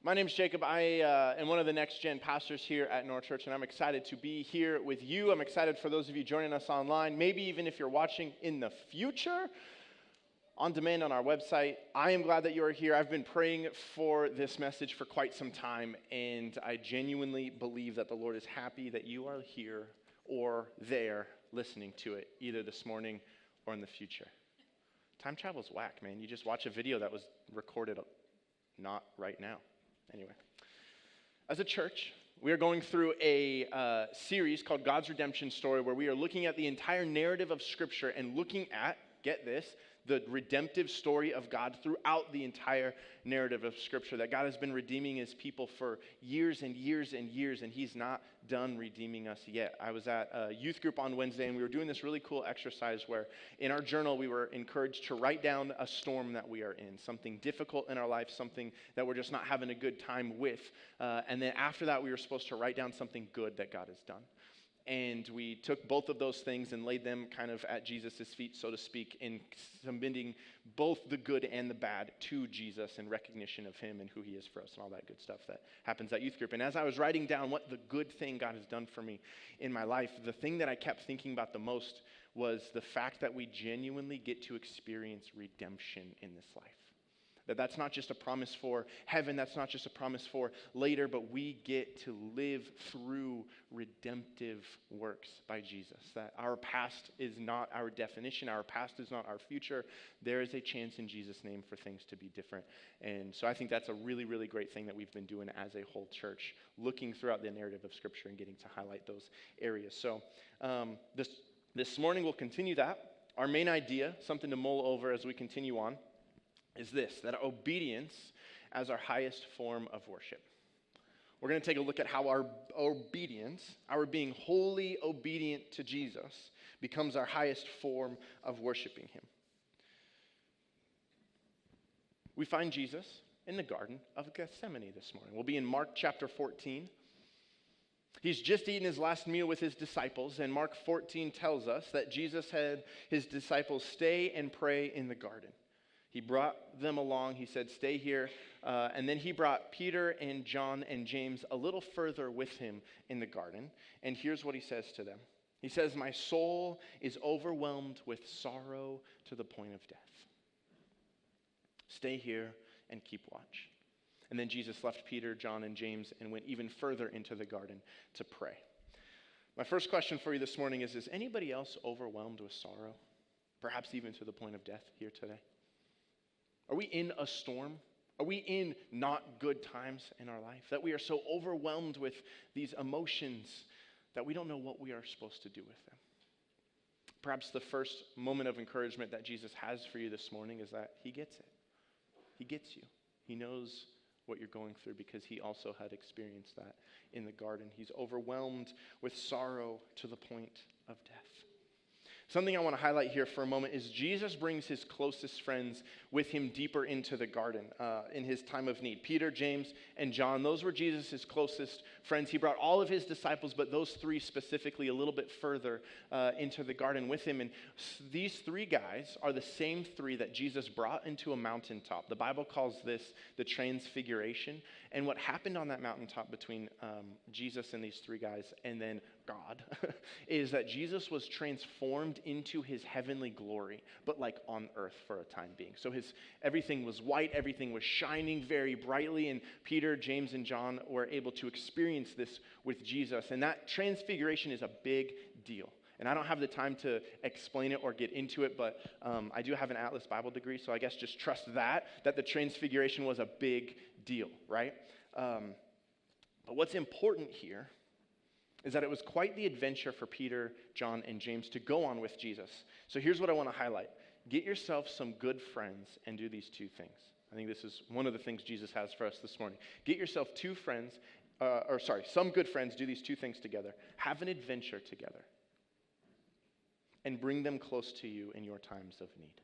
My name's Jacob. I am one of the next-gen pastors here at North Church, and I'm excited to be here with you. I'm excited for those of you joining us online, maybe even if you're watching in the future, on demand on our website. I am glad that you are here. I've been praying for this message for quite some time, and I genuinely believe that the Lord is happy that you are here or there listening to it, either this morning or in the future. Time travel's whack, man. You just watch a video that was recorded not right now. Anyway, as a church, we are going through a series called God's Redemption Story, where we are looking at the entire narrative of Scripture and looking at, get this, the redemptive story of God throughout the entire narrative of Scripture, that God has been redeeming his people for years and years and years, and he's not done redeeming us yet. I was at a youth group on Wednesday, and we were doing this really cool exercise where in our journal we were encouraged to write down a storm that we are in, something difficult in our life, something that we're just not having a good time with, and then after that we were supposed to write down something good that God has done. And we took both of those things and laid them kind of at Jesus' feet, so to speak, in submitting both the good and the bad to Jesus in recognition of him and who he is for us and all that good stuff that happens at youth group. And as I was writing down what the good thing God has done for me in my life, the thing that I kept thinking about the most was the fact that we genuinely get to experience redemption in this life. That's not just a promise for heaven, that's not just a promise for later, but we get to live through redemptive works by Jesus. That our past is not our definition, our past is not our future. There is a chance in Jesus' name for things to be different. And so I think that's a really, really great thing that we've been doing as a whole church, looking throughout the narrative of Scripture and getting to highlight those areas. So this morning we'll continue that. Our main idea, something to mull over as we continue on, is this, that obedience as our highest form of worship. We're going to take a look at how our obedience, our being wholly obedient to Jesus, becomes our highest form of worshiping him. We find Jesus in the Garden of Gethsemane this morning. We'll be in Mark chapter 14. He's just eaten his last meal with his disciples, and Mark 14 tells us that Jesus had his disciples stay and pray in the garden. He brought them along. He said, stay here. And then he brought Peter and John and James a little further with him in the garden. And here's what he says to them. He says, my soul is overwhelmed with sorrow to the point of death. Stay here and keep watch. And then Jesus left Peter, John, and James and went even further into the garden to pray. My first question for you this morning is anybody else overwhelmed with sorrow? Perhaps even to the point of death here today? Are we in a storm? Are we in not good times in our life? That we are so overwhelmed with these emotions that we don't know what we are supposed to do with them? Perhaps the first moment of encouragement that Jesus has for you this morning is that he gets it. He gets you. He knows what you're going through because he also had experienced that in the garden. He's overwhelmed with sorrow to the point of death. Something I want to highlight here for a moment is Jesus brings his closest friends with him deeper into the garden in his time of need. Peter, James, and John, those were Jesus' closest friends. He brought all of his disciples, but those three specifically a little bit further into the garden with him. And these three guys are the same three that Jesus brought into a mountaintop. The Bible calls this the transfiguration. And what happened on that mountaintop between Jesus and these three guys and then God is that Jesus was transformed into his heavenly glory, but like on earth for a time being. So everything was white, everything was shining very brightly, and Peter, James, and John were able to experience this with Jesus. And that transfiguration is a big deal. And I don't have the time to explain it or get into it, but I do have an Atlas Bible degree, so I guess just trust that the transfiguration was a big deal, right? But what's important here is that it was quite the adventure for Peter, John, and James to go on with Jesus. So here's what I want to highlight. Get yourself some good friends and do these two things. I think this is one of the things Jesus has for us this morning. Get yourself some good friends, do these two things together. Have an adventure together. And bring them close to you in your times of need.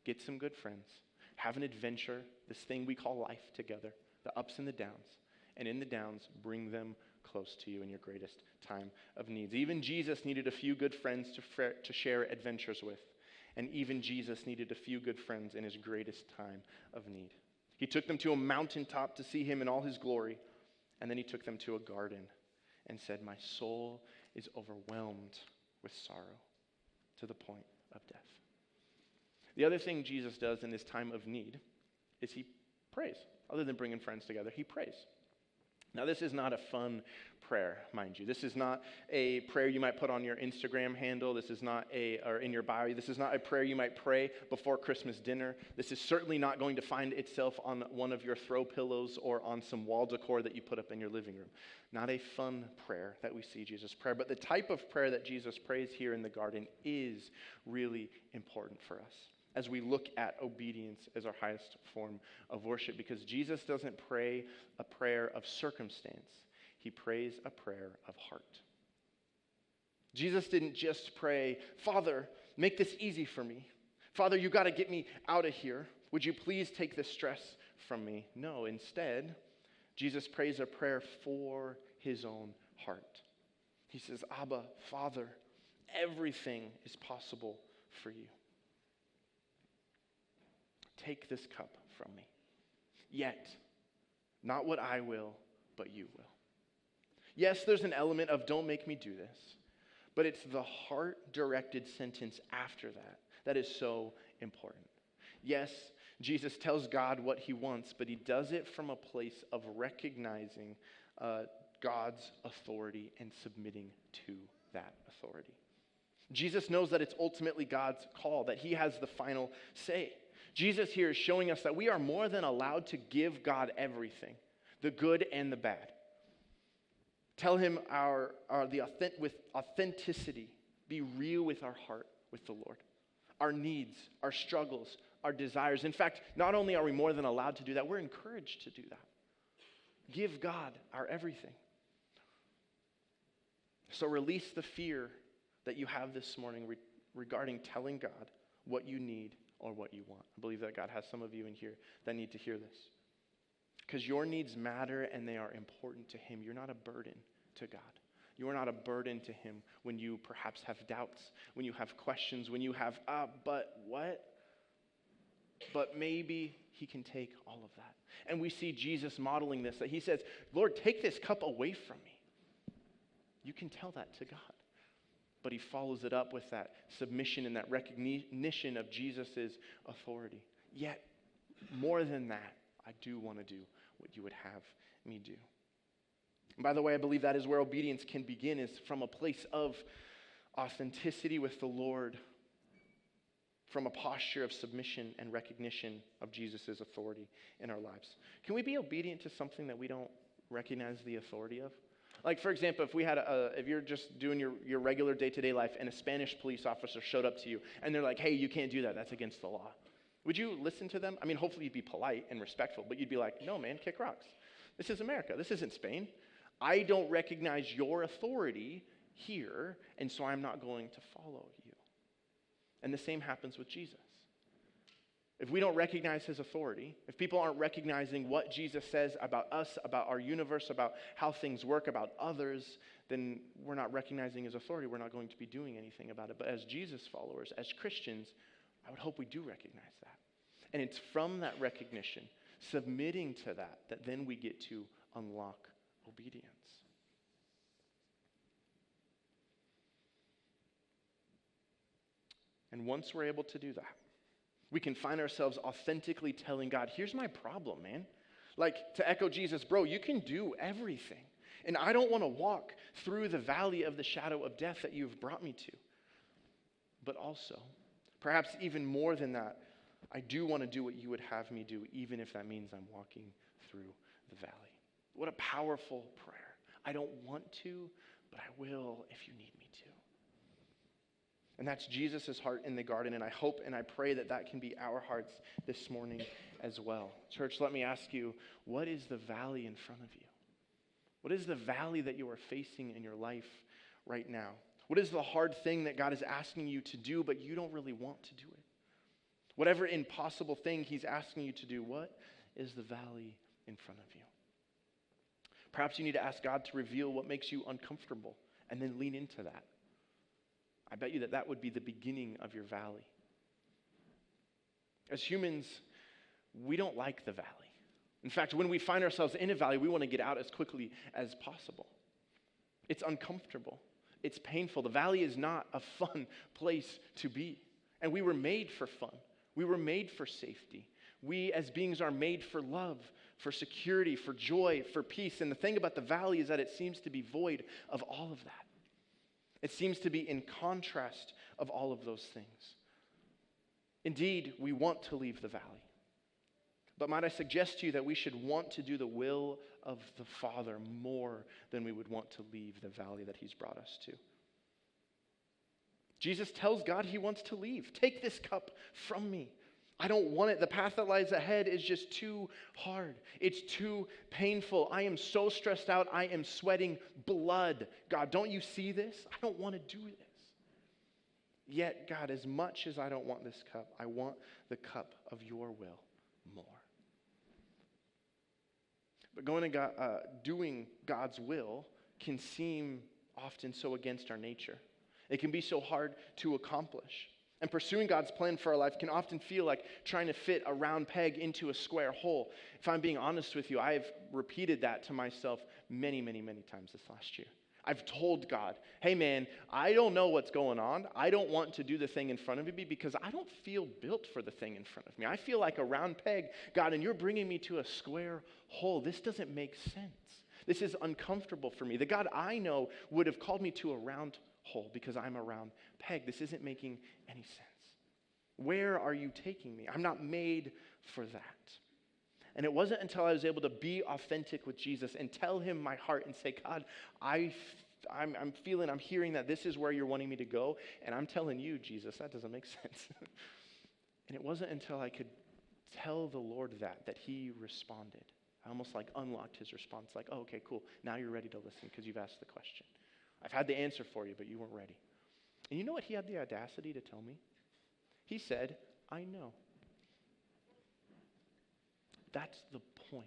Get some good friends. Have an adventure, this thing we call life together, the ups and the downs. And in the downs, bring them close to you in your greatest time of needs. Even Jesus needed a few good friends to share adventures with. And even Jesus needed a few good friends in his greatest time of need. He took them to a mountaintop to see him in all his glory, and then he took them to a garden and said, my soul is overwhelmed with sorrow to the point of death. The other thing Jesus does in this time of need is he prays. Other than bringing friends together, he prays. Now, this is not a fun prayer, mind you. This is not a prayer you might put on your Instagram handle. This is not or in your bio. This is not a prayer you might pray before Christmas dinner. This is certainly not going to find itself on one of your throw pillows or on some wall decor that you put up in your living room. Not a fun prayer that we see Jesus pray, but the type of prayer that Jesus prays here in the garden is really important for us as we look at obedience as our highest form of worship, because Jesus doesn't pray a prayer of circumstance. He prays a prayer of heart. Jesus didn't just pray, Father, make this easy for me. Father, you got to get me out of here. Would you please take this stress from me? No, instead, Jesus prays a prayer for his own heart. He says, Abba, Father, everything is possible for you. Take this cup from me. Yet, not what I will, but you will. Yes, there's an element of don't make me do this, but it's the heart-directed sentence after that that is so important. Yes, Jesus tells God what he wants, but he does it from a place of recognizing God's authority and submitting to that authority. Jesus knows that it's ultimately God's call, that he has the final say. Jesus here is showing us that we are more than allowed to give God everything, the good and the bad. Tell him with authenticity, be real with our heart with the Lord. Our needs, our struggles, our desires. In fact, not only are we more than allowed to do that, we're encouraged to do that. Give God our everything. So release the fear that you have this morning regarding telling God what you need or what you want. I believe that God has some of you in here that need to hear this. Because your needs matter and they are important to him. You're not a burden to God. You are not a burden to him when you perhaps have doubts, when you have questions, when you have, but what? But maybe he can take all of that. And we see Jesus modeling this, that he says, Lord, take this cup away from me. You can tell that to God. But he follows it up with that submission and that recognition of Jesus' authority. Yet, more than that, I do want to do what you would have me do. And by the way, I believe that is where obedience can begin, is from a place of authenticity with the Lord, from a posture of submission and recognition of Jesus' authority in our lives. Can we be obedient to something that we don't recognize the authority of? Like, for example, if you're just doing your regular day-to-day life and a Spanish police officer showed up to you and they're like, hey, you can't do that. That's against the law. Would you listen to them? I mean, hopefully you'd be polite and respectful, but you'd be like, no, man, kick rocks. This is America. This isn't Spain. I don't recognize your authority here, and so I'm not going to follow you. And the same happens with Jesus. If we don't recognize his authority, if people aren't recognizing what Jesus says about us, about our universe, about how things work, about others, then we're not recognizing his authority. We're not going to be doing anything about it. But as Jesus followers, as Christians, I would hope we do recognize that. And it's from that recognition, submitting to that, that then we get to unlock obedience. And once we're able to do that, we can find ourselves authentically telling God, here's my problem, man. Like, to echo Jesus, bro, you can do everything. And I don't want to walk through the valley of the shadow of death that you've brought me to. But also, perhaps even more than that, I do want to do what you would have me do, even if that means I'm walking through the valley. What a powerful prayer. I don't want to, but I will if you need me to. And that's Jesus' heart in the garden, and I hope and I pray that that can be our hearts this morning as well. Church, let me ask you, what is the valley in front of you? What is the valley that you are facing in your life right now? What is the hard thing that God is asking you to do, but you don't really want to do it? Whatever impossible thing he's asking you to do, what is the valley in front of you? Perhaps you need to ask God to reveal what makes you uncomfortable and then lean into that. I bet you that would be the beginning of your valley. As humans, we don't like the valley. In fact, when we find ourselves in a valley, we want to get out as quickly as possible. It's uncomfortable. It's painful. The valley is not a fun place to be. And we were made for fun. We were made for safety. We as beings are made for love, for security, for joy, for peace. And the thing about the valley is that it seems to be void of all of that. It seems to be in contrast of all of those things. Indeed, we want to leave the valley. But might I suggest to you that we should want to do the will of the Father more than we would want to leave the valley that he's brought us to. Jesus tells God he wants to leave. Take this cup from me. I don't want it. The path that lies ahead is just too hard. It's too painful. I am so stressed out. I am sweating blood. God, don't you see this? I don't want to do this. Yet, God, as much as I don't want this cup, I want the cup of your will more. But doing God's will can seem often so against our nature. It can be so hard to accomplish. And pursuing God's plan for our life can often feel like trying to fit a round peg into a square hole. If I'm being honest with you, I've repeated that to myself many, many, many times this last year. I've told God, hey man, I don't know what's going on. I don't want to do the thing in front of me because I don't feel built for the thing in front of me. I feel like a round peg, God, and you're bringing me to a square hole. This doesn't make sense. This is uncomfortable for me. The God I know would have called me to a round hole because I'm a round peg. This isn't making any sense. Where are you taking me? I'm not made for that. And it wasn't until I was able to be authentic with Jesus and tell him my heart and say, God, I'm hearing that this is where you're wanting me to go. And I'm telling you, Jesus, that doesn't make sense. And it wasn't until I could tell the Lord that he responded. I almost like unlocked his response. Like, oh, okay, cool. Now you're ready to listen because you've asked the question. I've had the answer for you, but you weren't ready. And you know what he had the audacity to tell me? He said, I know. That's the point.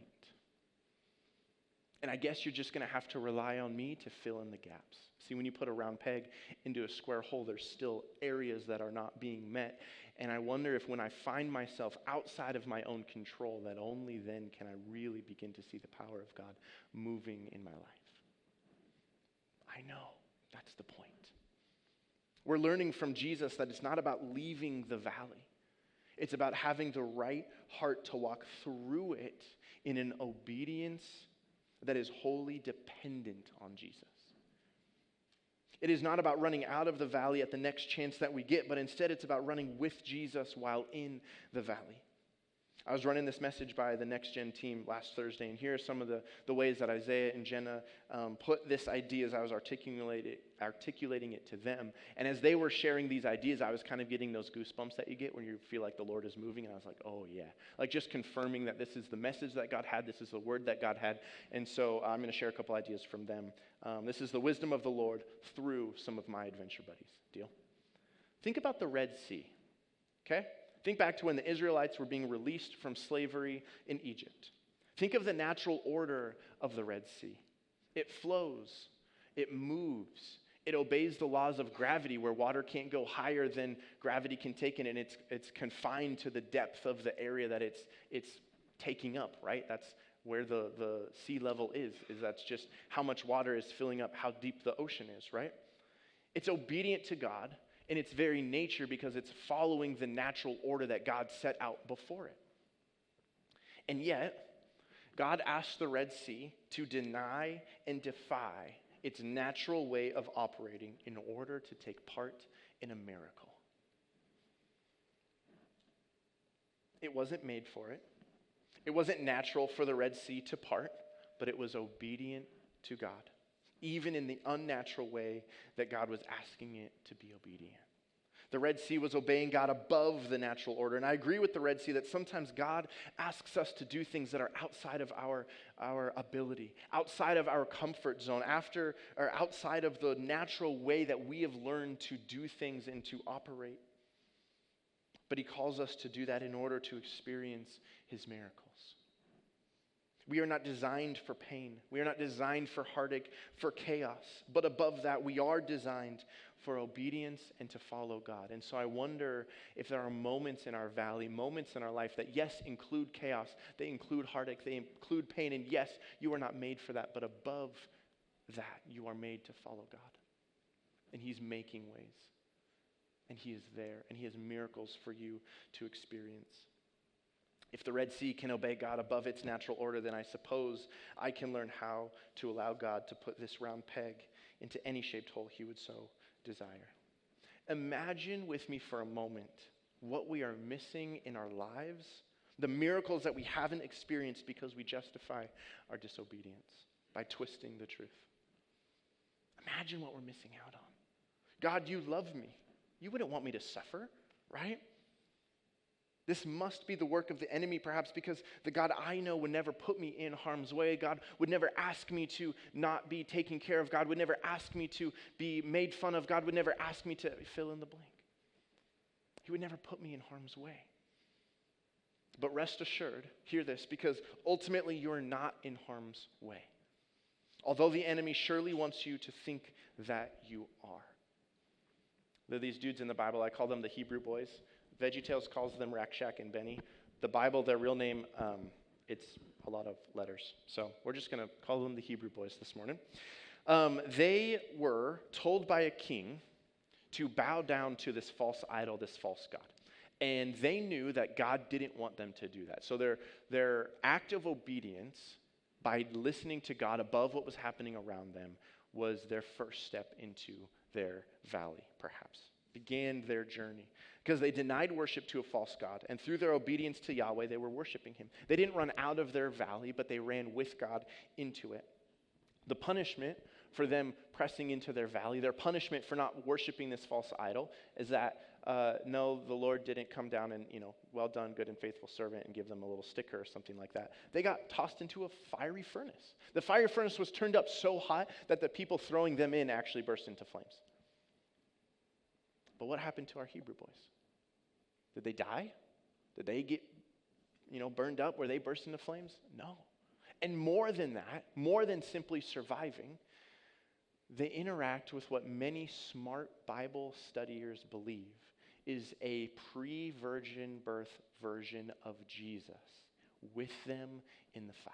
And I guess you're just going to have to rely on me to fill in the gaps. See, when you put a round peg into a square hole, there's still areas that are not being met. And I wonder if when I find myself outside of my own control, that only then can I really begin to see the power of God moving in my life. I know. That's the point. We're learning from Jesus that it's not about leaving the valley. It's about having the right heart to walk through it in an obedience that is wholly dependent on Jesus. It is not about running out of the valley at the next chance that we get, but instead it's about running with Jesus while in the valley. I was running this message by the Next Gen team last Thursday, and here are some of the ways that Isaiah and Jenna put this idea as I was articulating it to them. And as they were sharing these ideas, I was kind of getting those goosebumps that you get when you feel like the Lord is moving, and I was like, oh yeah. Like just confirming that this is the message that God had, this is the word that God had. And so I'm going to share a couple ideas from them. This is the wisdom of the Lord through some of my adventure buddies. Deal? Think about the Red Sea, okay? Think back to when the Israelites were being released from slavery in Egypt. Think of the natural order of the Red Sea. It flows, it moves, it obeys the laws of gravity where water can't go higher than gravity can take it, and it's confined to the depth of the area that it's taking up, right? That's where the sea level is that's just how much water is filling up how deep the ocean is, right? It's obedient to God in its very nature because it's following the natural order that God set out before it. And yet, God asked the Red Sea to deny and defy its natural way of operating in order to take part in a miracle. It wasn't made for it. It wasn't natural for the Red Sea to part, but it was obedient to God, even in the unnatural way that God was asking it to be obedient. The Red Sea was obeying God above the natural order. And I agree with the Red Sea that sometimes God asks us to do things that are outside of our ability, outside of our comfort zone, outside of the natural way that we have learned to do things and to operate. But he calls us to do that in order to experience his miracles. We are not designed for pain. We are not designed for heartache, for chaos. But above that, we are designed for obedience and to follow God. And so I wonder if there are moments in our valley, moments in our life that, yes, include chaos, they include heartache, they include pain, and yes, you are not made for that. But above that, you are made to follow God. And He's making ways. And He is there. And He has miracles for you to experience. If the Red Sea can obey God above its natural order, then I suppose I can learn how to allow God to put this round peg into any shaped hole He would so desire. Imagine with me for a moment what we are missing in our lives, the miracles that we haven't experienced because we justify our disobedience by twisting the truth. Imagine what we're missing out on. God, you love me. You wouldn't want me to suffer, right? This must be the work of the enemy, perhaps, because the God I know would never put me in harm's way. God would never ask me to not be taken care of. God would never ask me to be made fun of. God would never ask me to fill in the blank. He would never put me in harm's way. But rest assured, hear this, because ultimately you're not in harm's way. Although the enemy surely wants you to think that you are. There are these dudes in the Bible, I call them the Hebrew boys. VeggieTales calls them Rack Shack and Benny. The Bible, their real name, it's a lot of letters. So we're just going to call them the Hebrew boys this morning. They were told by a king to bow down to this false idol, this false god. And they knew that God didn't want them to do that. So their act of obedience by listening to God above what was happening around them was their first step into their valley, perhaps. Began their journey. Because they denied worship to a false god, and through their obedience to Yahweh, they were worshiping Him. They didn't run out of their valley, but they ran with God into it. The punishment for them pressing into their valley, their punishment for not worshiping this false idol, is that, no, the Lord didn't come down and, well done, good and faithful servant, and give them a little sticker or something like that. They got tossed into a fiery furnace. The fiery furnace was turned up so hot that the people throwing them in actually burst into flames. But what happened to our Hebrew boys? Did they die? Did they get, burned up? Were they burst into flames? No. And more than that, more than simply surviving, they interact with what many smart Bible studiers believe is a pre-virgin birth version of Jesus with them in the fire.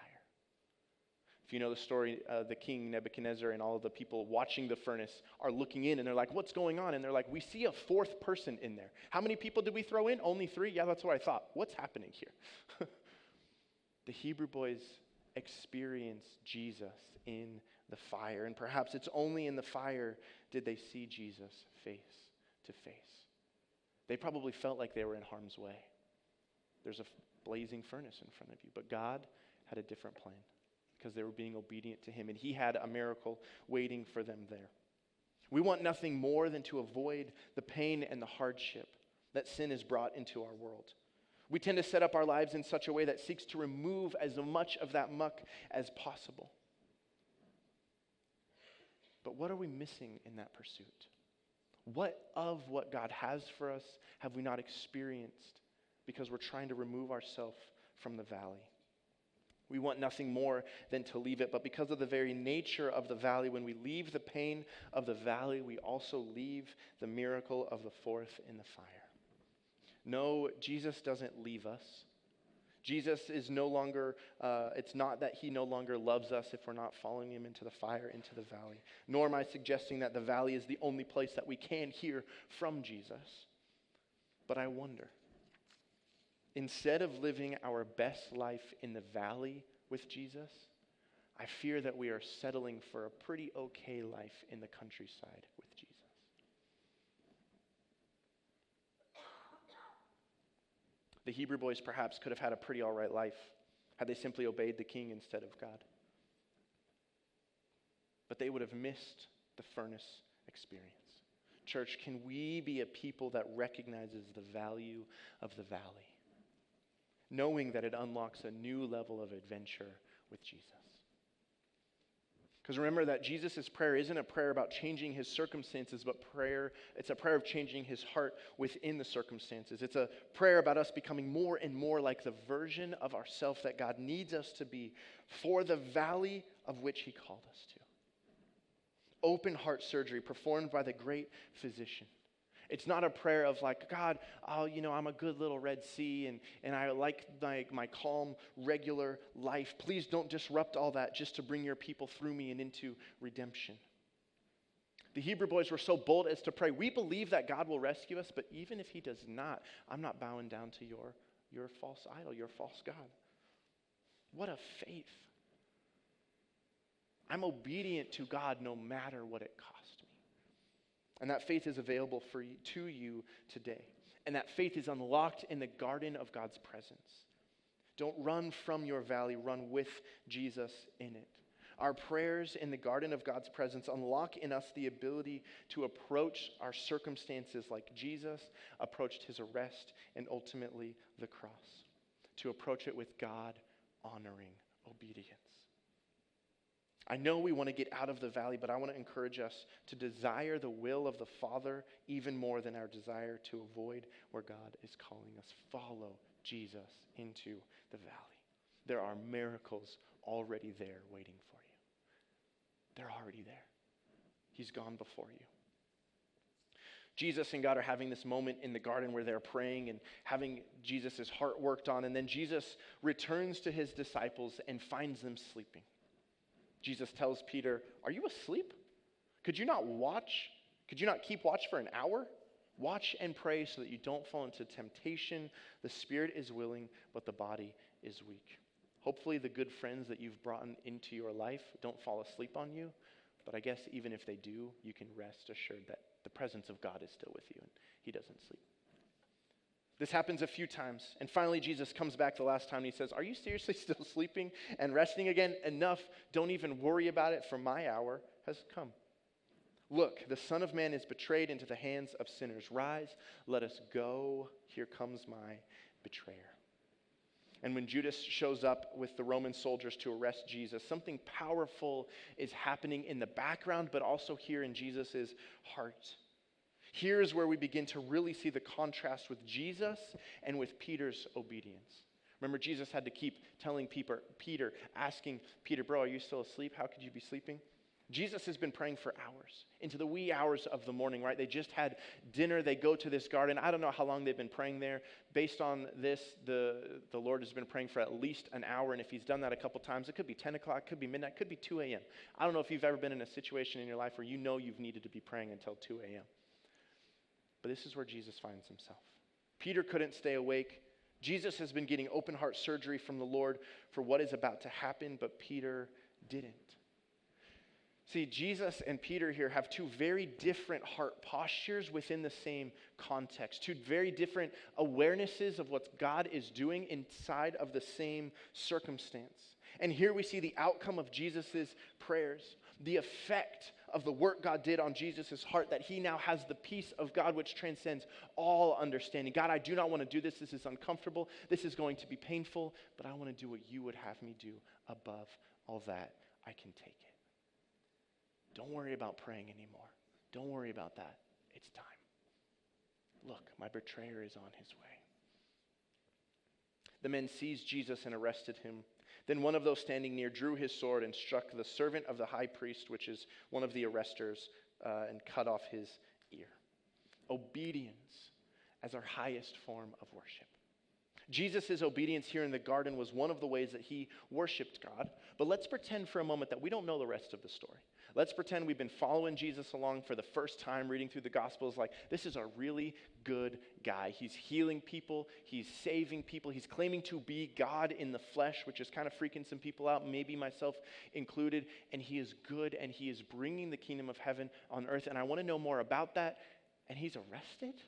If you know the story, the king Nebuchadnezzar and all of the people watching the furnace are looking in and they're like, what's going on? And they're like, we see a fourth person in there. How many people did we throw in? Only 3? Yeah, that's what I thought. What's happening here? The Hebrew boys experience Jesus in the fire. And perhaps it's only in the fire did they see Jesus face to face. They probably felt like they were in harm's way. There's a blazing furnace in front of you. But God had a different plan, because they were being obedient to Him, and He had a miracle waiting for them there. We want nothing more than to avoid the pain and the hardship that sin has brought into our world. We tend to set up our lives in such a way that seeks to remove as much of that muck as possible. But what are we missing in that pursuit? What of what God has for us have we not experienced because we're trying to remove ourselves from the valley? We want nothing more than to leave it, but because of the very nature of the valley, when we leave the pain of the valley, we also leave the miracle of the fourth in the fire. No, Jesus doesn't leave us. Jesus is no longer, it's not that He no longer loves us if we're not following Him into the fire, into the valley. Nor am I suggesting that the valley is the only place that we can hear from Jesus. But I wonder, instead of living our best life in the valley with Jesus, I fear that we are settling for a pretty okay life in the countryside with Jesus. The Hebrew boys perhaps could have had a pretty all right life had they simply obeyed the king instead of God. But they would have missed the furnace experience. Church, can we be a people that recognizes the value of the valley, knowing that it unlocks a new level of adventure with Jesus? Because remember that Jesus' prayer isn't a prayer about changing his circumstances, but it's a prayer of changing his heart within the circumstances. It's a prayer about us becoming more and more like the version of ourselves that God needs us to be for the valley of which he called us to. Open heart surgery performed by the great physician. It's not a prayer of like, God, I'm a good little Red Sea and I like my calm, regular life. Please don't disrupt all that just to bring your people through me and into redemption. The Hebrew boys were so bold as to pray, we believe that God will rescue us, but even if he does not, I'm not bowing down to your false idol, your false God. What a faith. I'm obedient to God no matter what it costs me. And that faith is available to you today. And that faith is unlocked in the garden of God's presence. Don't run from your valley, run with Jesus in it. Our prayers in the garden of God's presence unlock in us the ability to approach our circumstances like Jesus approached his arrest and ultimately the cross. To approach it with God-honoring obedience. I know we want to get out of the valley, but I want to encourage us to desire the will of the Father even more than our desire to avoid where God is calling us. Follow Jesus into the valley. There are miracles already there waiting for you. They're already there. He's gone before you. Jesus and God are having this moment in the garden where they're praying and having Jesus' heart worked on, and then Jesus returns to his disciples and finds them sleeping. Jesus tells Peter, are you asleep? Could you not watch? Could you not keep watch for an hour? Watch and pray so that you don't fall into temptation. The spirit is willing, but the body is weak. Hopefully the good friends that you've brought into your life don't fall asleep on you. But I guess even if they do, you can rest assured that the presence of God is still with you and he doesn't sleep. This happens a few times. And finally, Jesus comes back the last time and he says, are you seriously still sleeping and resting again? Enough. Don't even worry about it, for my hour has come. Look, the Son of Man is betrayed into the hands of sinners. Rise, let us go. Here comes my betrayer. And when Judas shows up with the Roman soldiers to arrest Jesus, something powerful is happening in the background, but also here in Jesus' heart. Here's where we begin to really see the contrast with Jesus and with Peter's obedience. Remember, Jesus had to keep telling Peter, asking Peter, bro, are you still asleep? How could you be sleeping? Jesus has been praying for hours, into the wee hours of the morning, right? They just had dinner. They go to this garden. I don't know how long they've been praying there. Based on this, the Lord has been praying for at least an hour, and if he's done that a couple times, it could be 10 o'clock, could be midnight, could be 2 a.m. I don't know if you've ever been in a situation in your life where you know you've needed to be praying until 2 a.m. But this is where Jesus finds himself. Peter couldn't stay awake. Jesus has been getting open heart surgery from the Lord for what is about to happen, but Peter didn't. See, Jesus and Peter here have two very different heart postures within the same context, two very different awarenesses of what God is doing inside of the same circumstance. And here we see the outcome of Jesus' prayers, the effect of the work God did on Jesus' heart, that he now has the peace of God which transcends all understanding. God, I do not want to do this. This is uncomfortable. This is going to be painful, but I want to do what you would have me do. Above all that, I can take it. Don't worry about praying anymore. Don't worry about that. It's time. Look, my betrayer is on his way. The men seized Jesus and arrested him. Then one of those standing near drew his sword and struck the servant of the high priest, which is one of the arresters, and cut off his ear. Obedience as our highest form of worship. Jesus' obedience here in the garden was one of the ways that he worshiped God. But let's pretend for a moment that we don't know the rest of the story. Let's pretend we've been following Jesus along for the first time, reading through the Gospels like, this is a really good guy. He's healing people. He's saving people. He's claiming to be God in the flesh, which is kind of freaking some people out, maybe myself included. And he is good, and he is bringing the kingdom of heaven on earth. And I want to know more about that. And he's arrested?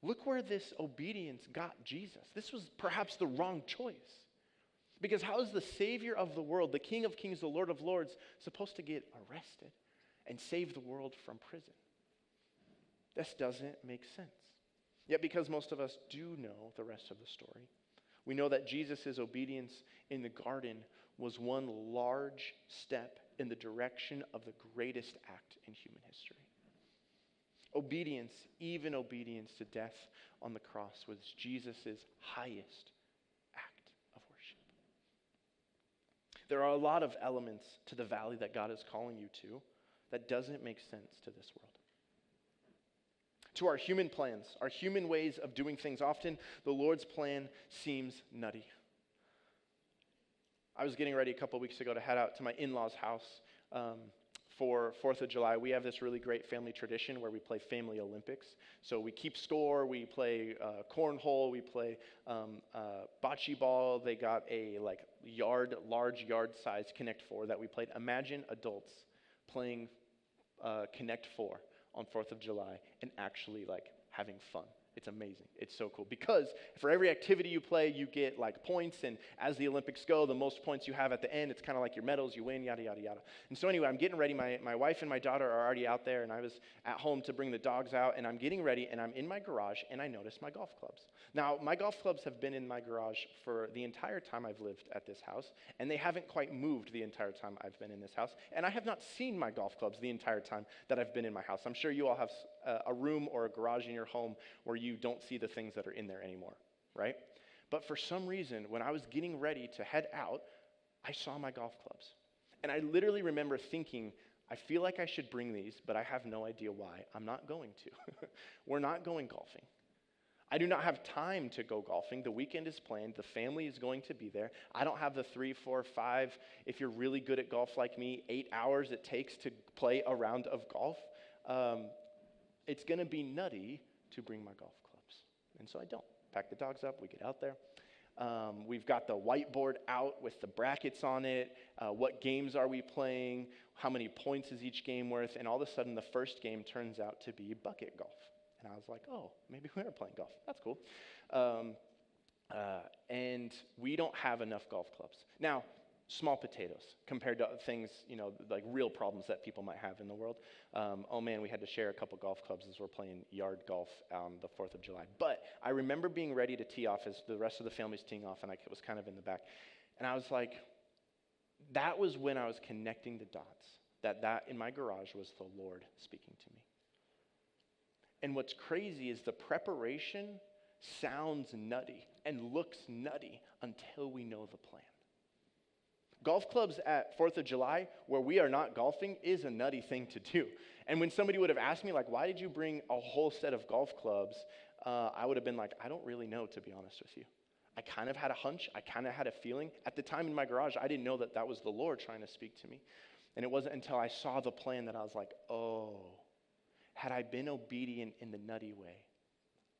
Look where this obedience got Jesus. This was perhaps the wrong choice. Because how is the Savior of the world, the King of Kings, the Lord of Lords, supposed to get arrested and save the world from prison? This doesn't make sense. Yet because most of us do know the rest of the story, we know that Jesus' obedience in the garden was one large step in the direction of the greatest act in human history. Obedience, even obedience to death on the cross, was Jesus' highest act of worship. There are a lot of elements to the valley that God is calling you to that doesn't make sense to this world. To our human plans, our human ways of doing things, often the Lord's plan seems nutty. I was getting ready a couple weeks ago to head out to my in-laws' house for 4th of July. We have this really great family tradition where we play family Olympics. So we keep score, we play cornhole, we play bocce ball. They got a large yard size Connect Four that we played. Imagine adults playing Connect Four on 4th of July and actually having fun. It's amazing. It's so cool because for every activity you play, you get points, and as the Olympics go, the most points you have at the end, it's kind of like your medals, you win, yada, yada, yada. And so anyway, I'm getting ready. My wife and my daughter are already out there, and I was at home to bring the dogs out, and I'm getting ready, and I'm in my garage, and I notice my golf clubs. Now, my golf clubs have been in my garage for the entire time I've lived at this house, and they haven't quite moved the entire time I've been in this house, and I have not seen my golf clubs the entire time that I've been in my house. I'm sure you all have a room or a garage in your home where you don't see the things that are in there anymore, right? But for some reason, when I was getting ready to head out, I saw my golf clubs. And I literally remember thinking, I feel like I should bring these, but I have no idea why. I'm not going to. We're not going golfing. I do not have time to go golfing. The weekend is planned. The family is going to be there. I don't have the 3, 4, 5, if you're really good at golf like me, 8 hours it takes to play a round of golf. It's going to be nutty to bring my golf clubs. And so I don't. Pack the dogs up. We get out there. We've got the whiteboard out with the brackets on it. What games are we playing? How many points is each game worth? And all of a sudden, the first game turns out to be bucket golf. And I was like, oh, maybe we are playing golf. That's cool. And we don't have enough golf clubs. Now, small potatoes compared to things, like real problems that people might have in the world. Oh man, we had to share a couple golf clubs as we're playing yard golf on the 4th of July. But I remember being ready to tee off as the rest of the family's teeing off, and I was kind of in the back. And I was like, that was when I was connecting the dots, that in my garage was the Lord speaking to me. And what's crazy is the preparation sounds nutty and looks nutty until we know the plan. Golf clubs at 4th of July, where we are not golfing, is a nutty thing to do. And when somebody would have asked me, why did you bring a whole set of golf clubs? I would have been like, I don't really know, to be honest with you. I kind of had a hunch. I kind of had a feeling. At the time in my garage, I didn't know that was the Lord trying to speak to me. And it wasn't until I saw the plan that I was like, oh, had I been obedient in the nutty way,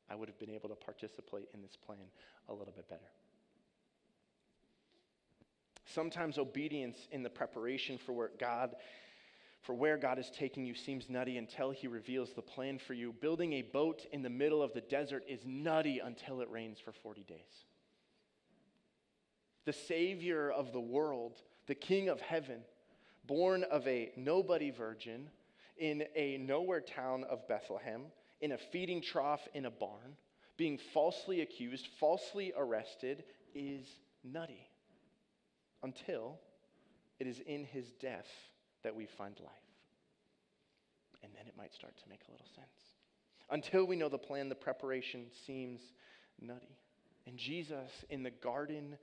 I would have been able to participate in this plan a little bit better. Sometimes obedience in the preparation for where God is taking you seems nutty until he reveals the plan for you. Building a boat in the middle of the desert is nutty until it rains for 40 days. The Savior of the world, the King of heaven, born of a nobody virgin in a nowhere town of Bethlehem, in a feeding trough in a barn, being falsely accused, falsely arrested, is nutty. Until it is in his death that we find life. And then it might start to make a little sense. Until we know the plan, the preparation seems nutty. And Jesus in the garden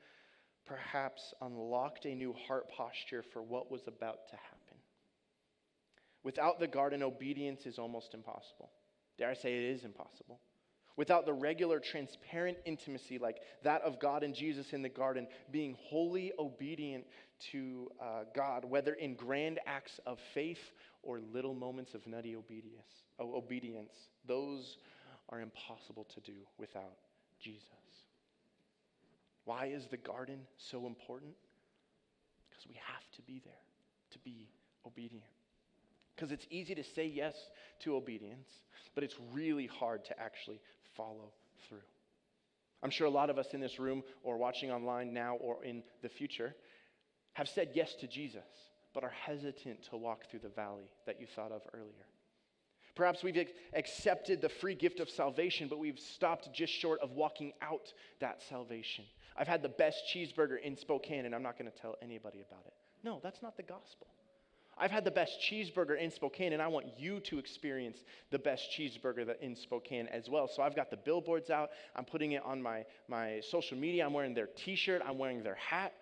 perhaps unlocked a new heart posture for what was about to happen. Without the garden, obedience is almost impossible. Dare I say it is impossible. Without the regular, transparent intimacy like that of God and Jesus in the garden, being wholly obedient to God, whether in grand acts of faith or little moments of nutty obedience, those are impossible to do without Jesus. Why is the garden so important? Because we have to be there to be obedient. Because it's easy to say yes to obedience, but it's really hard to actually follow through. I'm sure a lot of us in this room or watching online now or in the future have said yes to Jesus, but are hesitant to walk through the valley that you thought of earlier. Perhaps we've accepted the free gift of salvation, but we've stopped just short of walking out that salvation. I've had the best cheeseburger in Spokane, and I'm not going to tell anybody about it. No, that's not the gospel. I've had the best cheeseburger in Spokane, and I want you to experience the best cheeseburger in Spokane as well. So I've got the billboards out. I'm putting it on my social media. I'm wearing their t-shirt. I'm wearing their hat.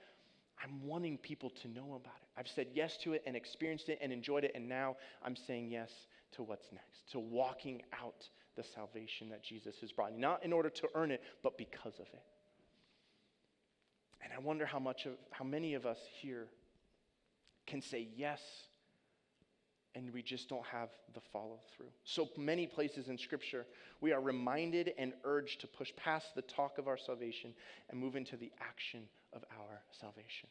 I'm wanting people to know about it. I've said yes to it and experienced it and enjoyed it, and now I'm saying yes to what's next, to walking out the salvation that Jesus has brought. Not in order to earn it, but because of it. And I wonder how many of us here can say yes, and we just don't have the follow through. So many places in Scripture, we are reminded and urged to push past the talk of our salvation and move into the action of our salvation.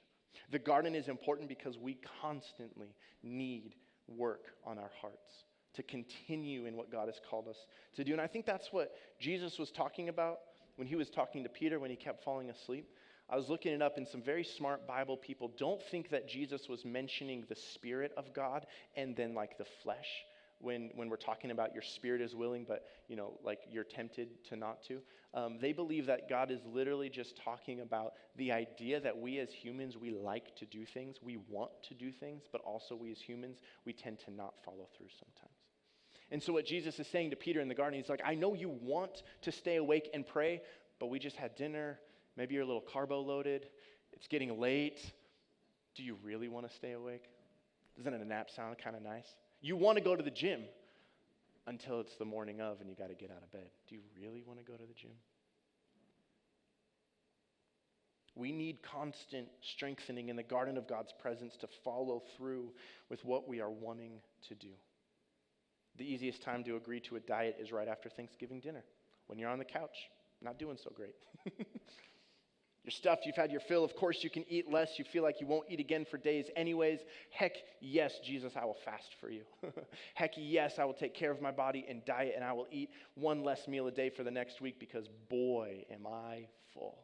The garden is important because we constantly need work on our hearts to continue in what God has called us to do. And I think that's what Jesus was talking about when he was talking to Peter when he kept falling asleep. I was looking it up, and some very smart Bible people don't think that Jesus was mentioning the Spirit of God and then like the flesh when we're talking about your spirit is willing, but like you're tempted to not to. They believe that God is literally just talking about the idea that we as humans, we like to do things, we want to do things, but also we as humans, we tend to not follow through sometimes. And so what Jesus is saying to Peter in the garden, he's like, I know you want to stay awake and pray, but we just had dinner. Maybe you're a little carbo loaded. It's getting late. Do you really want to stay awake? Doesn't a nap sound kind of nice? You want to go to the gym until it's the morning of and you got to get out of bed. Do you really want to go to the gym? We need constant strengthening in the garden of God's presence to follow through with what we are wanting to do. The easiest time to agree to a diet is right after Thanksgiving dinner, when you're on the couch, not doing so great. You're stuffed, you've had your fill. Of course, you can eat less. You feel like you won't eat again for days anyways. Heck yes, Jesus, I will fast for you. Heck yes, I will take care of my body and diet, and I will eat one less meal a day for the next week because boy, am I full.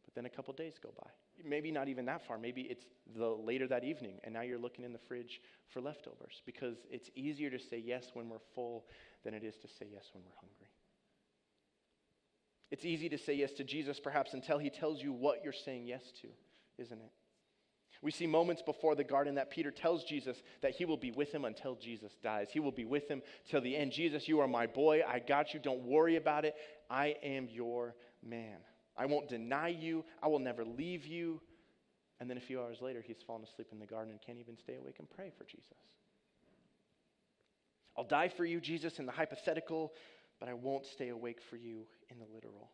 But then a couple days go by. Maybe not even that far. Maybe it's the later that evening, and now you're looking in the fridge for leftovers because it's easier to say yes when we're full than it is to say yes when we're hungry. It's easy to say yes to Jesus perhaps until he tells you what you're saying yes to, isn't it? We see moments before the garden that Peter tells Jesus that he will be with him until Jesus dies. He will be with him till the end. Jesus, you are my boy. I got you. Don't worry about it. I am your man. I won't deny you. I will never leave you. And then a few hours later, he's fallen asleep in the garden and can't even stay awake and pray for Jesus. I'll die for you, Jesus, in the hypothetical, but I won't stay awake for you in the literal.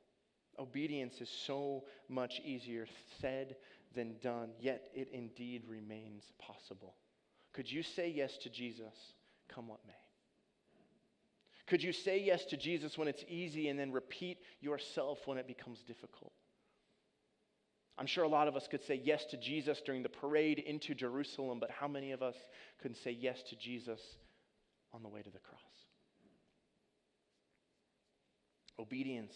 Obedience is so much easier said than done, yet it indeed remains possible. Could you say yes to Jesus, come what may? Could you say yes to Jesus when it's easy and then repeat yourself when it becomes difficult? I'm sure a lot of us could say yes to Jesus during the parade into Jerusalem, but how many of us could say yes to Jesus on the way to the cross? Obedience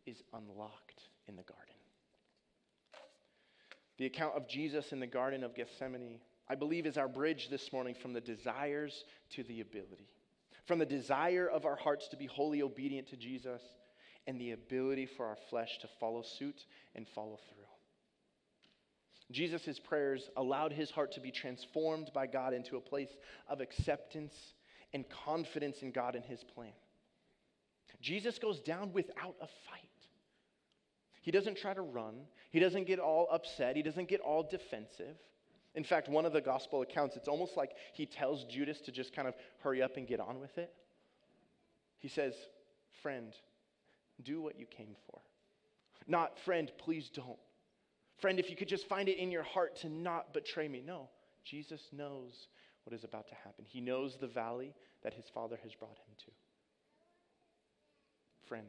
is unlocked in the garden. The account of Jesus in the Garden of Gethsemane, I believe, is our bridge this morning from the desires to the ability. From the desire of our hearts to be wholly obedient to Jesus and the ability for our flesh to follow suit and follow through. Jesus' prayers allowed his heart to be transformed by God into a place of acceptance and confidence in God and his plan. Jesus goes down without a fight. He doesn't try to run. He doesn't get all upset. He doesn't get all defensive. In fact, one of the gospel accounts, it's almost like he tells Judas to just kind of hurry up and get on with it. He says, friend, do what you came for. Not, friend, please don't. Friend, if you could just find it in your heart to not betray me. No, Jesus knows what is about to happen. He knows the valley that his Father has brought him to. Friend,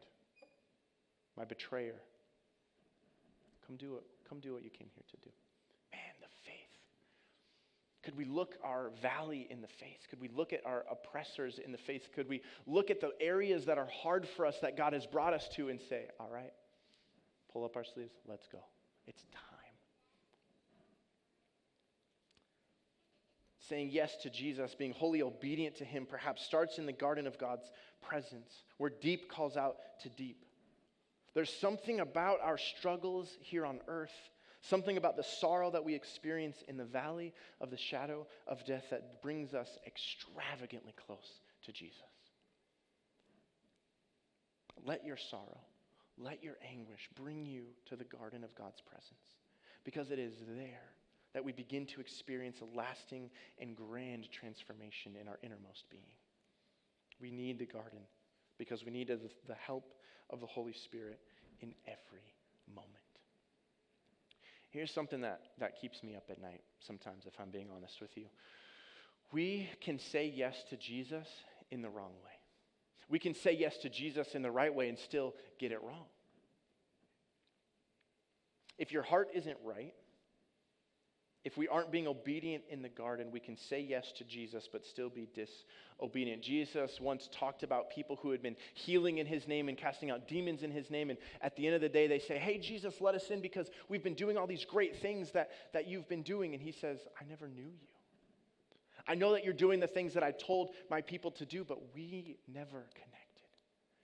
my betrayer, come do what you came here to do. Man, the faith. Could we look our valley in the face? Could we look at our oppressors in the face? Could we look at the areas that are hard for us that God has brought us to and say, all right, pull up our sleeves, let's go. It's time. Saying yes to Jesus, being wholly obedient to him, perhaps starts in the garden of God's presence, where deep calls out to deep. There's something about our struggles here on earth, something about the sorrow that we experience in the valley of the shadow of death that brings us extravagantly close to Jesus. Let your sorrow, let your anguish bring you to the garden of God's presence, because it is there that we begin to experience a lasting and grand transformation in our innermost being. We need the garden because we need the help of the Holy Spirit in every moment. Here's something that keeps me up at night sometimes, if I'm being honest with you. We can say yes to Jesus in the wrong way. We can say yes to Jesus in the right way and still get it wrong. If your heart isn't right, if we aren't being obedient in the garden, we can say yes to Jesus but still be disobedient. Jesus once talked about people who had been healing in his name and casting out demons in his name, and at the end of the day they say, "Hey, Jesus, let us in because we've been doing all these great things that you've been doing." And he says, "I never knew you. I know that you're doing the things that I told my people to do, but we never connected.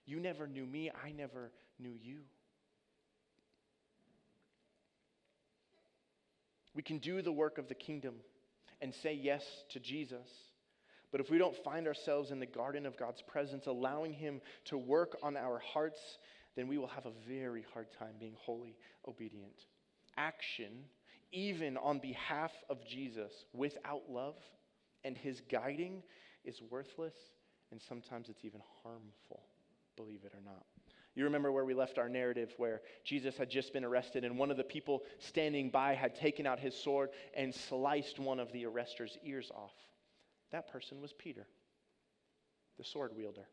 You never knew me. I never knew you." We can do the work of the kingdom and say yes to Jesus. But if we don't find ourselves in the garden of God's presence, allowing him to work on our hearts, then we will have a very hard time being wholly obedient. Action, even on behalf of Jesus, without love and his guiding, is worthless, and sometimes it's even harmful, believe it or not. You remember where we left our narrative, where Jesus had just been arrested and one of the people standing by had taken out his sword and sliced one of the arrester's ears off. That person was Peter, the sword wielder.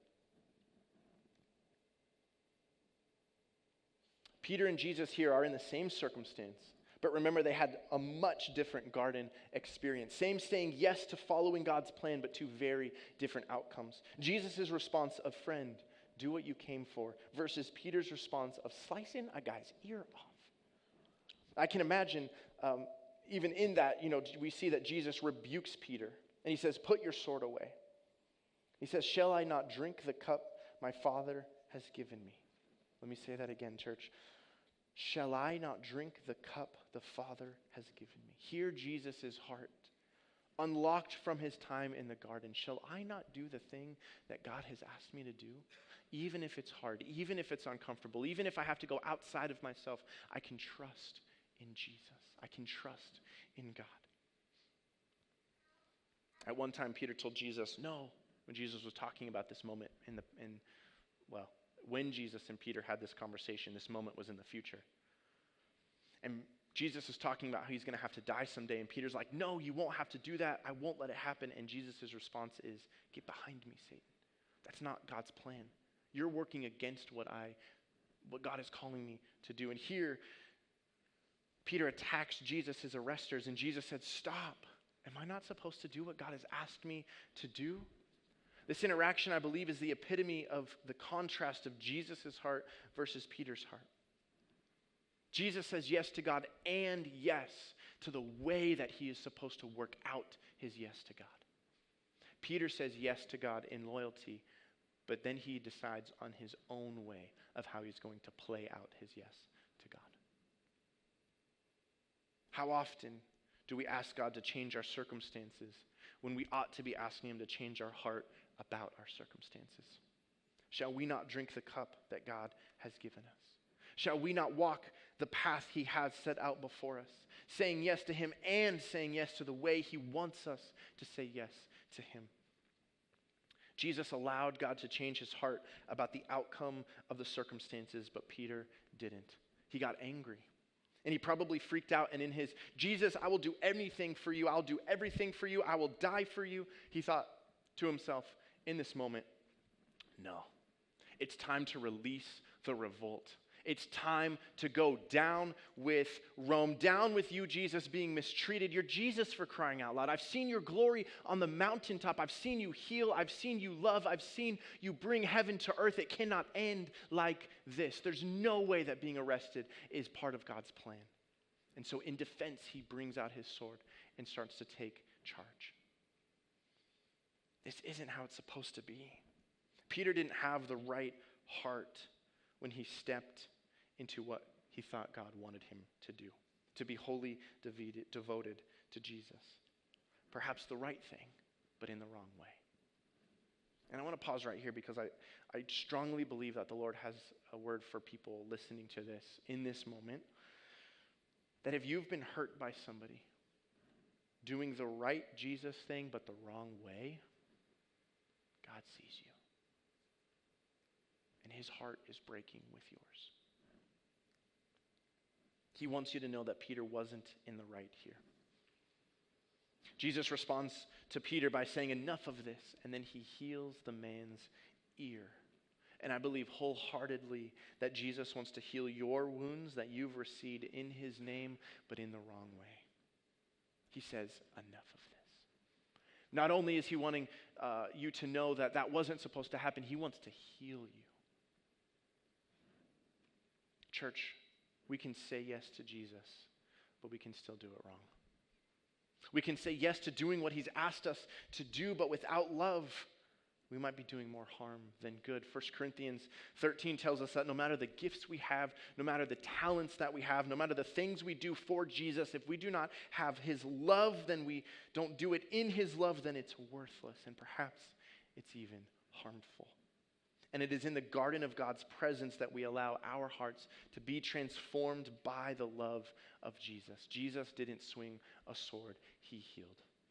Peter and Jesus here are in the same circumstance, but remember they had a much different garden experience. Same saying yes to following God's plan, but two very different outcomes. Jesus' response of "Friend, do what you came for," versus Peter's response of slicing a guy's ear off. I can imagine, even in that, we see that Jesus rebukes Peter, and he says, "Put your sword away." He says, "Shall I not drink the cup my Father has given me?" Let me say that again, church. Shall I not drink the cup the Father has given me? Hear Jesus' heart, unlocked from his time in the garden. Shall I not do the thing that God has asked me to do? Even if it's hard, even if it's uncomfortable, even if I have to go outside of myself, I can trust in Jesus. I can trust in God. At one time, Peter told Jesus no, when Jesus was talking about this moment when Jesus and Peter had this conversation, this moment was in the future. And Jesus is talking about how he's going to have to die someday, and Peter's like, "No, you won't have to do that. I won't let it happen." And Jesus' response is, "Get behind me, Satan. That's not God's plan. You're working against what God is calling me to do." And here, Peter attacks Jesus' arresters, and Jesus said, "Stop. Am I not supposed to do what God has asked me to do?" This interaction, I believe, is the epitome of the contrast of Jesus' heart versus Peter's heart. Jesus says yes to God and yes to the way that he is supposed to work out his yes to God. Peter says yes to God in loyalty, but then he decides on his own way of how he's going to play out his yes to God. How often do we ask God to change our circumstances when we ought to be asking him to change our heart about our circumstances? Shall we not drink the cup that God has given us? Shall we not walk the path he has set out before us, saying yes to him and saying yes to the way he wants us to say yes to him? Jesus allowed God to change his heart about the outcome of the circumstances, but Peter didn't. He got angry. And he probably freaked out, and in his, "Jesus, I will do anything for you. I'll do everything for you. I will die for you," he thought to himself in this moment, "No, it's time to release the revolt. It's time to go down with Rome, down with you, Jesus, being mistreated. You're Jesus, for crying out loud. I've seen your glory on the mountaintop. I've seen you heal. I've seen you love. I've seen you bring heaven to earth. It cannot end like this. There's no way that being arrested is part of God's plan." And so in defense, he brings out his sword and starts to take charge. This isn't how it's supposed to be. Peter didn't have the right heart when he stepped into what he thought God wanted him to do, to be wholly devoted to Jesus. Perhaps the right thing, but in the wrong way. And I want to pause right here because I strongly believe that the Lord has a word for people listening to this in this moment. That if you've been hurt by somebody doing the right Jesus thing but the wrong way, God sees you. And his heart is breaking with yours. He wants you to know that Peter wasn't in the right here. Jesus responds to Peter by saying, enough of this, and then he heals the man's ear. And I believe wholeheartedly that Jesus wants to heal your wounds that you've received in his name, but in the wrong way. He says, enough of this. Not only is he wanting you to know that that wasn't supposed to happen, he wants to heal you. Church, we can say yes to Jesus, but we can still do it wrong. We can say yes to doing what he's asked us to do, but without love, we might be doing more harm than good. 1 Corinthians 13 tells us that no matter the gifts we have, no matter the talents that we have, no matter the things we do for Jesus, if we do not have his love, then we don't do it in his love, then it's worthless, and perhaps it's even harmful. And it is in the garden of God's presence that we allow our hearts to be transformed by the love of Jesus. Jesus didn't swing a sword, he healed.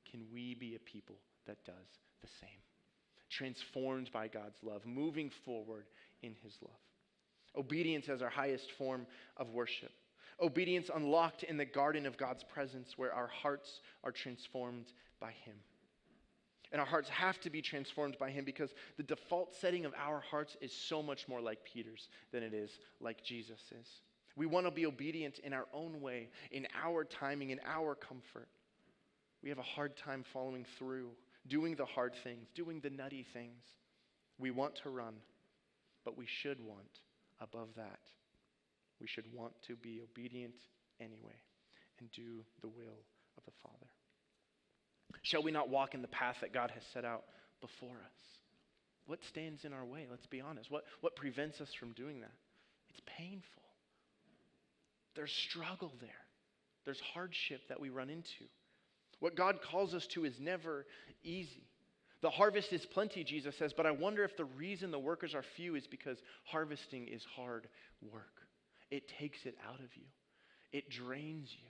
Can we be a people that does the same? Transformed by God's love, moving forward in his love. Obedience as our highest form of worship. Obedience unlocked in the garden of God's presence where our hearts are transformed by him. And our hearts have to be transformed by him because the default setting of our hearts is so much more like Peter's than it is like Jesus is. We want to be obedient in our own way, in our timing, in our comfort. We have a hard time following through, doing the hard things, doing the nutty things. We want to run, but we should want above that. We should want to be obedient anyway and do the will of the Father. Shall we not walk in the path that God has set out before us? What stands in our way? Let's be honest. What prevents us from doing that? It's painful. There's struggle there. There's hardship that we run into. What God calls us to is never easy. The harvest is plenty, Jesus says, but I wonder if the reason the workers are few is because harvesting is hard work. It takes it out of you. It drains you.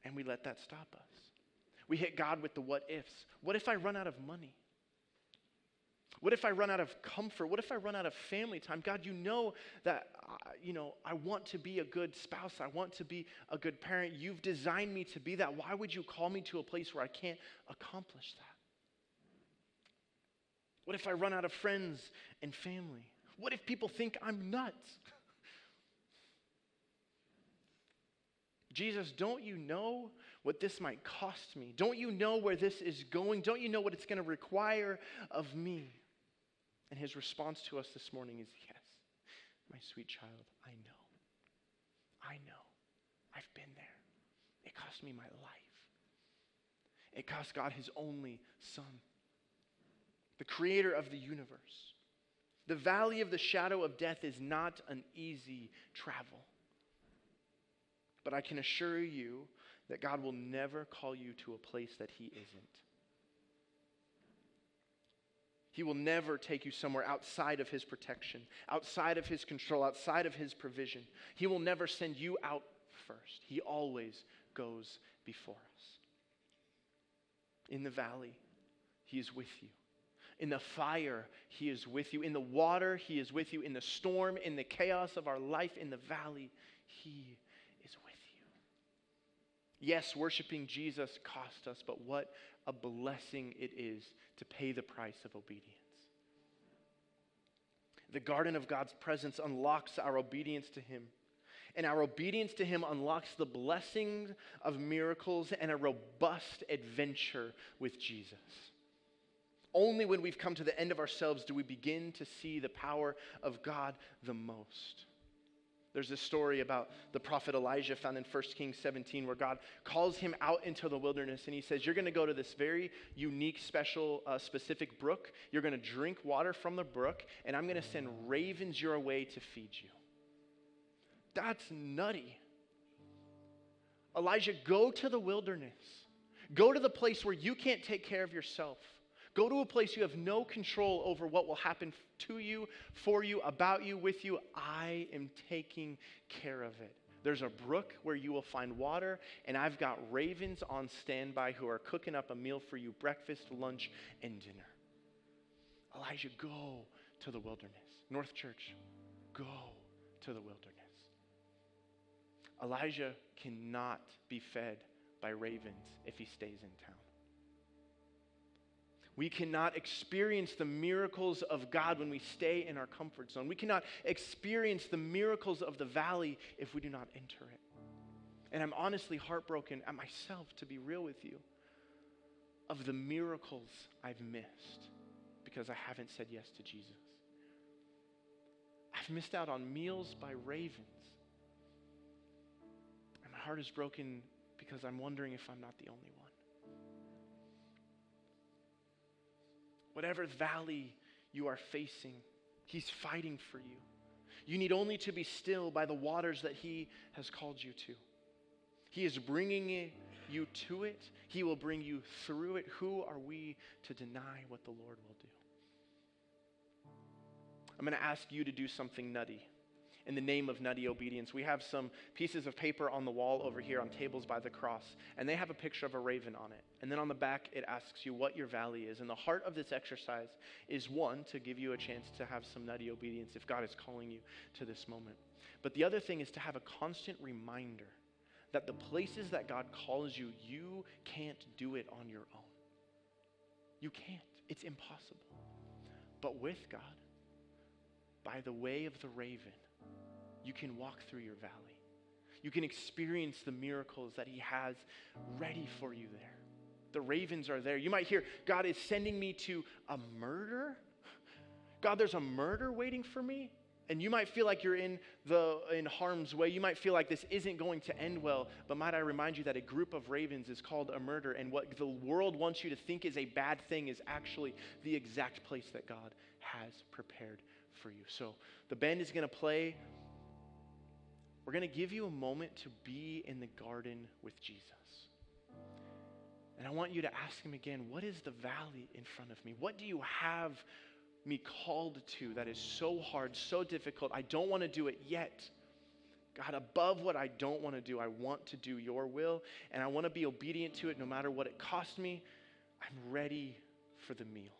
And we let that stop us. We hit God with the what ifs. What if I run out of money? What if I run out of comfort? What if I run out of family time? God, you know that, I want to be a good spouse. I want to be a good parent. You've designed me to be that. Why would you call me to a place where I can't accomplish that? What if I run out of friends and family? What if people think I'm nuts? Jesus, don't you know what this might cost me? Don't you know where this is going? Don't you know what it's going to require of me? And his response to us this morning is, yes, my sweet child, I know. I've been there. It cost me my life. It cost God his only son, the creator of the universe. The valley of the shadow of death is not an easy travel. But I can assure you that God will never call you to a place that he isn't. He will never take you somewhere outside of his protection, outside of his control, outside of his provision. He will never send you out first. He always goes before us. In the valley, he is with you. In the fire, he is with you. In the water, he is with you. In the storm, in the chaos of our life, in the valley, he is with you. Yes, worshiping Jesus cost us, but what a blessing it is to pay the price of obedience. The garden of God's presence unlocks our obedience to him. And our obedience to him unlocks the blessings of miracles and a robust adventure with Jesus. Only when we've come to the end of ourselves do we begin to see the power of God the most. There's this story about the prophet Elijah found in 1 Kings 17 where God calls him out into the wilderness and he says, you're going to go to this very unique, special, specific brook. You're going to drink water from the brook and I'm going to send ravens your way to feed you. That's nutty. Elijah, go to the wilderness. Go to the place where you can't take care of yourself. Go to a place you have no control over what will happen to you, for you, about you, with you. I am taking care of it. There's a brook where you will find water, and I've got ravens on standby who are cooking up a meal for you, breakfast, lunch, and dinner. Elijah, go to the wilderness. North Church, go to the wilderness. Elijah cannot be fed by ravens if he stays in town. We cannot experience the miracles of God when we stay in our comfort zone. We cannot experience the miracles of the valley if we do not enter it. And I'm honestly heartbroken at myself, to be real with you, of the miracles I've missed because I haven't said yes to Jesus. I've missed out on meals by ravens. And my heart is broken because I'm wondering if I'm not the only one. Whatever valley you are facing, he's fighting for you. You need only to be still by the waters that he has called you to. He is bringing you to it. He will bring you through it. Who are we to deny what the Lord will do? I'm going to ask you to do something nutty. In the name of nutty obedience, we have some pieces of paper on the wall over here on tables by the cross, and they have a picture of a raven on it. And then on the back, it asks you what your valley is. And the heart of this exercise is, one, to give you a chance to have some nutty obedience if God is calling you to this moment. But the other thing is to have a constant reminder that the places that God calls you, you can't do it on your own. You can't. It's impossible. But with God, by the way of the raven, you can walk through your valley. You can experience the miracles that he has ready for you there. The ravens are there. You might hear, God is sending me to a murder. God, there's a murder waiting for me. And you might feel like you're in harm's way. You might feel like this isn't going to end well. But might I remind you that a group of ravens is called a murder. And what the world wants you to think is a bad thing is actually the exact place that God has prepared for you. So the band is going to play. We're going to give you a moment to be in the garden with Jesus. And I want you to ask him again, what is the valley in front of me? What do you have me called to that is so hard, so difficult? I don't want to do it yet. God, above what I don't want to do, I want to do your will, and I want to be obedient to it no matter what it costs me. I'm ready for the meal.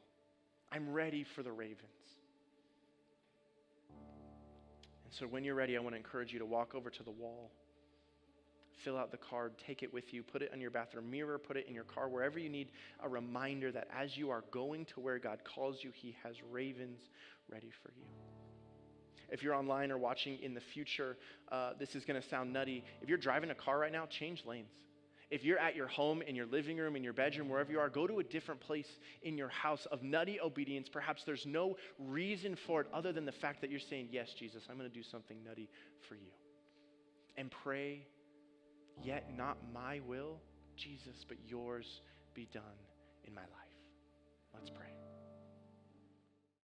I'm ready for the ravens. And so when you're ready, I want to encourage you to walk over to the wall, fill out the card, take it with you, put it on your bathroom mirror, put it in your car, wherever you need a reminder that as you are going to where God calls you, he has ravens ready for you. If you're online or watching in the future, this is going to sound nutty. If you're driving a car right now, change lanes. If you're at your home, in your living room, in your bedroom, wherever you are, go to a different place in your house of nutty obedience. Perhaps there's no reason for it other than the fact that you're saying, yes, Jesus, I'm going to do something nutty for you. And pray, yet not my will, Jesus, but yours be done in my life.